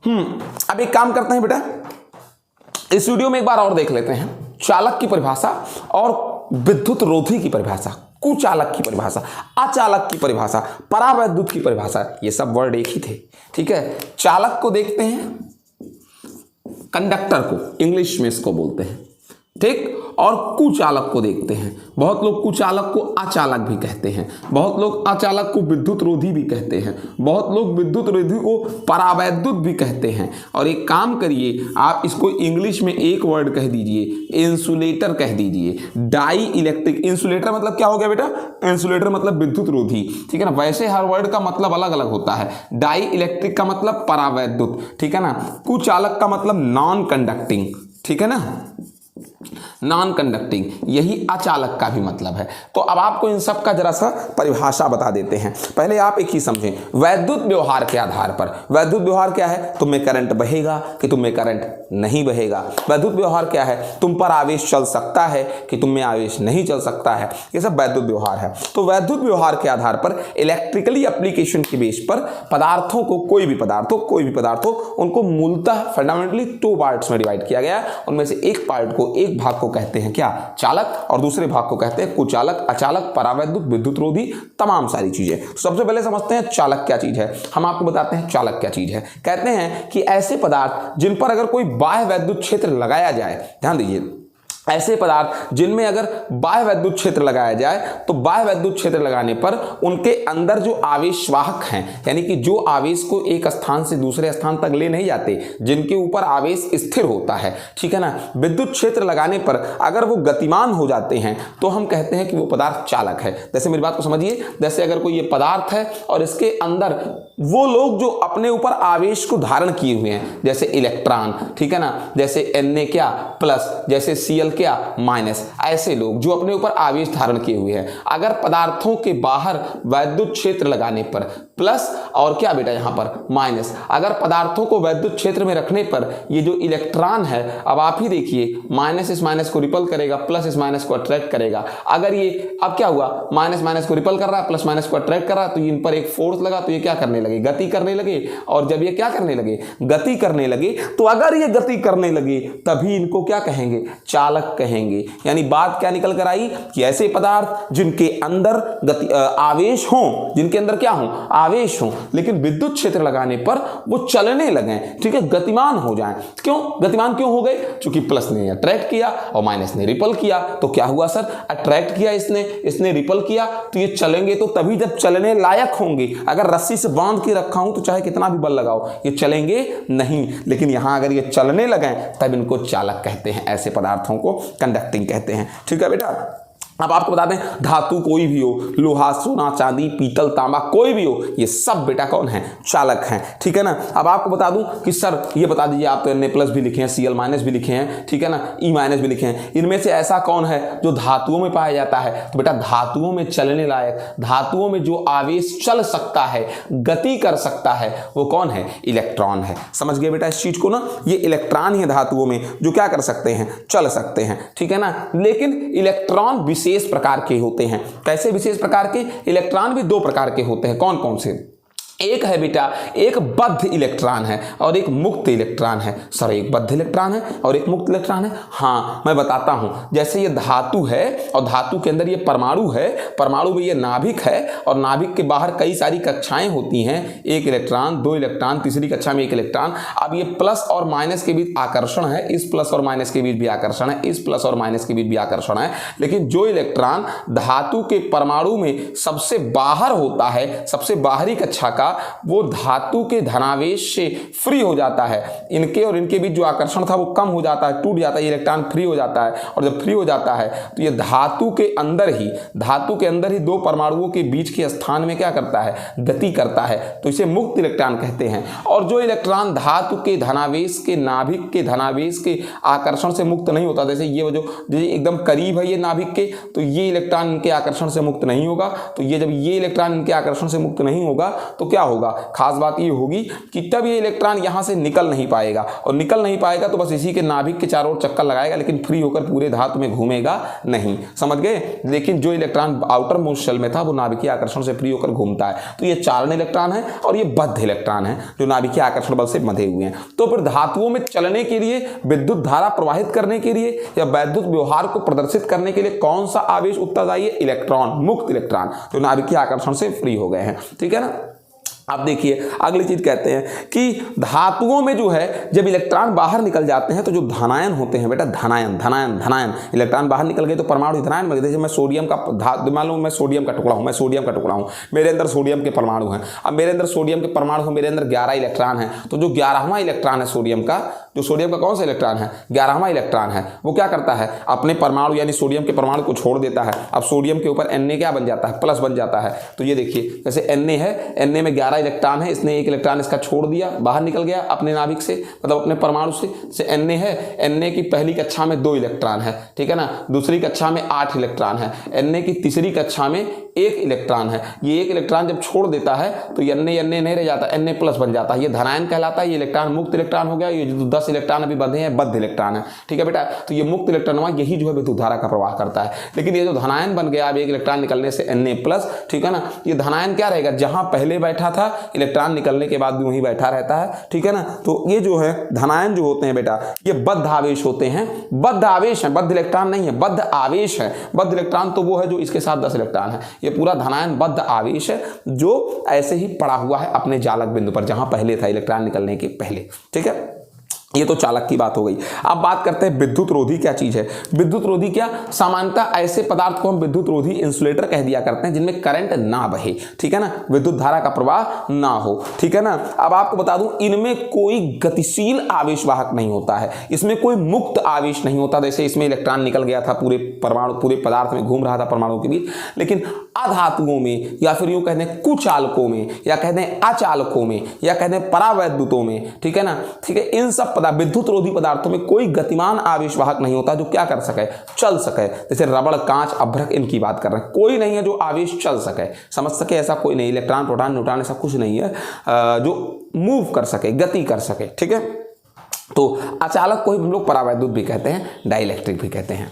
अब एक काम करते हैं बेटा, इस वीडियो में एक बार और देख लेते हैं चालक की परिभाषा और विद्युत रोधी की परिभाषा, कुचालक की परिभाषा, अचालक की परिभाषा, परावैद्युत की परिभाषा, ये सब वर्ड एक ही थे। ठीक है, चालक को देखते हैं, कंडक्टर को इंग्लिश में इसको बोलते हैं, ठीक, और कुचालक को देखते हैं। बहुत लोग कुचालक को अचालक भी कहते हैं, बहुत लोग अचालक को विद्युत रोधी भी कहते हैं, बहुत लोग विद्युत रोधी को परावैद्युत भी कहते हैं। और एक काम करिए, आप इसको इंग्लिश में एक वर्ड कह दीजिए, इंसुलेटर कह दीजिए। डाई इलेक्ट्रिक इंसुलेटर मतलब क्या हो गया बेटा? इंसुलेटर मतलब विद्युत रोधी, ठीक है ना। वैसे हर वर्ड का मतलब अलग अलग होता है। डाई इलेक्ट्रिक का मतलब परावैद्युत, ठीक है ना। कुचालक का मतलब नॉन कंडक्टिंग, ठीक है ना, नॉन कंडक्टिंग, यही अचालक का भी मतलब है। तो अब आपको इन सब का जरा सा परिभाषा बता देते हैं। पहले आप एक ही समझें, वैद्युत व्यवहार के आधार पर, वैद्युत व्यवहार क्या है? तुम में करंट बहेगा कि तुम में करंट नहीं बहेगा। वैद्युत व्यवहार क्या है? तुम पर आवेश चल सकता है कि तुम में आवेश नहीं चल सकता है। ये सब वैद्युत व्यवहार है। तो वैद्युत व्यवहार के आधार पर इलेक्ट्रिकली एप्लीकेशन के बेस पर पदार्थों को, कोई भी पदार्थ हो, उनको मूलतः फंडामेंटली 2 पार्ट्स में डिवाइड किया गया। उनमें से एक पार्ट को, एक भाग को कहते हैं क्या? चालक, और दूसरे भाग को कहते हैं कुचालक, अचालक, परावैद्युत, विद्युत रोधी, तमाम सारी चीजें। सबसे पहले समझते हैं चालक क्या चीज है। हम आपको बताते हैं चालक क्या चीज है। कहते हैं कि ऐसे पदार्थ जिन पर अगर कोई बाह्य वैद्युत क्षेत्र लगाया जाए, ध्यान दीजिए, ऐसे पदार्थ जिनमें अगर बाह्य वैद्युत क्षेत्र लगाया जाए, तो बाह्य वैद्युत क्षेत्र लगाने पर उनके अंदर जो आवेशवाहक हैं, यानी कि जो आवेश को एक स्थान से दूसरे स्थान तक ले नहीं जाते, जिनके ऊपर आवेश स्थिर होता है, ठीक है ना, विद्युत क्षेत्र लगाने पर अगर वो गतिमान हो जाते हैं तो हम कहते हैं कि वो पदार्थ चालक है। जैसे मेरी बात को समझिए, जैसे अगर कोई ये पदार्थ है और इसके अंदर वो लोग जो अपने ऊपर आवेश को धारण किए हुए हैं, जैसे इलेक्ट्रॉन, ठीक है ना, जैसे Na क्या प्लस, जैसे Cl क्या माइनस, ऐसे लोग जो अपने ऊपर आवेश धारण किए हुए हैं, अगर पदार्थों के बाहर वैद्युत क्षेत्र लगाने पर प्लस और क्या बेटा यहां पर माइनस, अगर पदार्थों को वैद्युत क्षेत्र में रखने पर ये जो इलेक्ट्रॉन है, अब आप ही देखिए, माइनस इस माइनस को रिपल करेगा, प्लस इस माइनस को अट्रैक्ट करेगा। अगर ये अब क्या हुआ, माइनस माइनस को रिपल कर रहा है, प्लस माइनस को अट्रैक्ट कर रहा है, तो इन पर एक फोर्स लगा, तो ये क्या करने लगे? गति करने लगे। और जब ये क्या करने लगे? गति करने लगे। तो अगर ये गति करने लगे तभी इनको क्या कहेंगे? चालक कहेंगे। यानी बात क्या निकल कर आई कि ऐसे पदार्थ जिनके अंदर गति आवेश हो, जिनके अंदर क्या हो? आवेश हो, लेकिन विद्युत क्षेत्र लगाने पर वो चलने लगे, ठीक है, गतिमान हो जाएं। क्यों गतिमान क्यों हो गए? क्योंकि प्लस ने अट्रैक्ट किया और माइनस ने रिपल किया। तो क्या हुआ सर? अट्रैक्ट किया इसने रिपल किया, तो ये चलेंगे तो तभी जब चलने लायक होंगे। अगर रस्सी से बांध के रखा हूं तो चाहे कितना भी बल लगाओ, ये चलेंगे नहीं। लेकिन यहां अगर ये चलने लगे तब इनको चालक कहते हैं, ऐसे पदार्थों को कंडक्टिंग कहते हैं। ठीक है बेटा, अब आपको बता दें, धातु कोई भी हो, लोहा, सोना, चांदी, पीतल, तांबा, कोई भी हो, ये सब बेटा कौन है? चालक हैं। ठीक है ना। अब आपको बता दूं कि सर ये बता दीजिए, आप तो Na प्लस भी लिखे हैं, Cl माइनस भी लिखे हैं, ठीक है ना, E माइनस भी लिखे हैं, इनमें से ऐसा कौन है जो धातुओं में पाया जाता है? तो बेटा धातुओं में चलने लायक, धातुओं में जो आवेश चल सकता है, गति कर सकता है, वो कौन है? इलेक्ट्रॉन है। समझ गए बेटा इस चीज को ना? ये इलेक्ट्रॉन ही धातुओं में जो क्या कर सकते हैं? चल सकते हैं, ठीक है ना। लेकिन इलेक्ट्रॉन विशेष प्रकार के होते हैं। कैसे विशेष प्रकार के? इलेक्ट्रॉन भी 2 प्रकार के होते हैं। कौन कौन से? एक है बेटा, एक बद्ध इलेक्ट्रॉन है और एक मुक्त इलेक्ट्रॉन है। सर एक बद्ध इलेक्ट्रॉन है और एक मुक्त इलेक्ट्रॉन है? हाँ मैं बताता हूं। जैसे ये धातु है और धातु के अंदर ये परमाणु है, परमाणु में ये नाभिक है और नाभिक के बाहर कई सारी कक्षाएं होती हैं, 1 इलेक्ट्रॉन, 2 इलेक्ट्रॉन, तीसरी कक्षा में 1 इलेक्ट्रॉन। अब ये प्लस और माइनस के बीच आकर्षण है, इस प्लस और माइनस के बीच भी आकर्षण है, इस प्लस और माइनस के बीच भी आकर्षण है। लेकिन जो इलेक्ट्रॉन धातु के परमाणु में सबसे बाहर होता है, सबसे बाहरी कक्षा का, वो धातु के धनावेश से फ्री हो जाता है। इनके और इनके बीच जो आकर्षण था वो कम हो जाता है, टूट जाता है, इलेक्ट्रॉन फ्री हो जाता है। और जब फ्री हो जाता है तो ये धातु के अंदर ही 2 परमाणुओं के बीच के स्थान में क्या करता है? गति करता है। तो इसे मुक्त इलेक्ट्रॉन कहते हैं। और जो इलेक्ट्रॉन धातु के धनावेश के, नाभिक के धनावेश के आकर्षण से मुक्त नहीं होता, जैसे ये जो एकदम करीब है ये नाभिक के, तो ये इलेक्ट्रॉन इनके आकर्षण से मुक्त नहीं होगा। तो ये जब ये इलेक्ट्रॉन इनके आकर्षण से मुक्त नहीं होगा तो क्या क्या होगा, खास बात ये होगी कि तब ये इलेक्ट्रॉन यहाँ से निकल नहीं पाएगा, और निकल नहीं पाएगा तो बस इसी के नाभिक के चारों ओर चक्कर लगाएगा, लेकिन फ्री होकर पूरे धातु में घूमेगा नहीं, समझ गए। लेकिन जो इलेक्ट्रॉन आउटर मोस्ट शेल में था वो नाभिकीय आकर्षण से फ्री होकर घूमता है। तो ये चालन इलेक्ट्रॉन है और ये बद्ध इलेक्ट्रॉन है जो नाभिकीय आकर्षण बल से बंधे हुए हैं। तो फिर धातुओं में चलने के लिए, विद्युत धारा प्रवाहित करने के लिए या वैद्युत व्यवहार को प्रदर्शित करने के लिए कौन सा आवेश उत्तरदायी है? इलेक्ट्रॉन, मुक्त इलेक्ट्रॉन जो नाभिकीय आकर्षण से फ्री हो गए हैं, ठीक है ना। अब देखिए अगली चीज कहते हैं कि धातुओं में जो है जब इलेक्ट्रॉन बाहर निकल जाते हैं तो जो धनायन होते हैं बेटा, धनायन धनायन धनायन, इलेक्ट्रॉन बाहर निकल गए तो परमाणु धनायन बन गए। जैसे मैं सोडियम का मान लो मैं सोडियम का टुकड़ा हूं, मैं सोडियम का टुकड़ा हूं, मेरे अंदर सोडियम के परमाणु हैं। अब मेरे अंदर सोडियम के परमाणु हैं, मेरे अंदर 11 इलेक्ट्रॉन है, तो जो 11वां इलेक्ट्रॉन है सोडियम का, जो सोडियम का कौन सा इलेक्ट्रॉन है, 11वां इलेक्ट्रॉन है, वो क्या करता है, अपने परमाणु यानी सोडियम के परमाणु को छोड़ देता है। अब सोडियम के ऊपर Na क्या बन जाता है, प्लस बन जाता है। तो ये देखिए जैसे Na है, Na में 11 इलेक्ट्रॉन है, इसने एक इलेक्ट्रॉन इसका छोड़ दिया, बाहर निकल गया अपने नाभिक से, मतलब अपने परमाणु से। जैसे Na है, Na की पहली कक्षा में 2 इलेक्ट्रॉन है, ठीक है ना, दूसरी कक्षा में 8 इलेक्ट्रॉन है, Na की तीसरी कक्षा में 1 इलेक्ट्रॉन है। ये 1 इलेक्ट्रॉन जब छोड़ देता है तो Na नहीं रह जाता, Na प्लस बन जाता है, ये धनायन कहलाता है। ये इलेक्ट्रॉन मुक्त इलेक्ट्रॉन हो गया। ये जो 10 इलेक्ट्रॉन अभी बंधे हैं बद्ध इलेक्ट्रॉन है, ठीक है बेटा। तो ये मुक्त इलेक्ट्रॉन यही जो है विद्युत धारा का प्रवाह करता है। लेकिन ये जो धनायन बन गया अब 1 इलेक्ट्रॉन निकलने से Na प्लस, ठीक है ना, ये धनायन क्या रहेगा, जहां पहले बैठा था इलेक्ट्रॉन निकलने के बाद भी वहीं बैठा रहता है, ठीक है ना। तो ये जो है धनायन जो होते हैं बेटा, ये बद्ध आवेश होते हैं, बद्ध आवेश है, बद्ध इलेक्ट्रॉन नहीं है, बद्ध आवेश है। बद्ध इलेक्ट्रॉन तो वो है जो इसके साथ 10 इलेक्ट्रॉन है। ये पूरा धनायन बद्ध आवेश है जो ऐसे ही पड़ा हुआ है अपने चालक बिंदु पर जहां पहले था इलेक्ट्रॉन निकलने के पहले, ठीक है। ये तो चालक की बात हो गई। अब बात करते हैं विद्युत रोधी क्या चीज है। विद्युत रोधी क्या, सामान्यतः ऐसे पदार्थ को हम विद्युत रोधी इंसुलेटर कह दिया करते हैं जिनमें करंट ना बहे, ठीक है ना, विद्युत धारा का प्रवाह ना हो, ठीक है ना। अब आपको बता दूं इनमें कोई गतिशील आवेश वाहक नहीं होता है, इसमें कोई मुक्त आवेश नहीं होता। जैसे इसमें इलेक्ट्रॉन निकल गया था, पूरे परमाणु पूरे पदार्थ में घूम रहा था परमाणु के बीच, लेकिन अधातुओं में या फिर यूं कहते हैं कुचालकों में या कहते हैं अचालकों में या कहते हैं परावैद्युतों में, ठीक है ना, ठीक है, इन सब विद्युत रोधी पदार्थों में कोई गतिमान आवेश वाहक नहीं होता जो क्या कर सके, चल सके। जैसे रबड़, कांच, अभ्रक, इनकी बात कर रहे हैं, कोई नहीं है जो आवेश चल सके, समझ सके, ऐसा कोई नहीं। इलेक्ट्रॉन, प्रोटॉन, न्यूट्रॉन ऐसा कुछ नहीं है जो मूव कर सके, गति कर सके, ठीक है। तो अचालक को हम लोग परावैद्युत भी कहते हैं, डाइलेक्ट्रिक भी कहते हैं।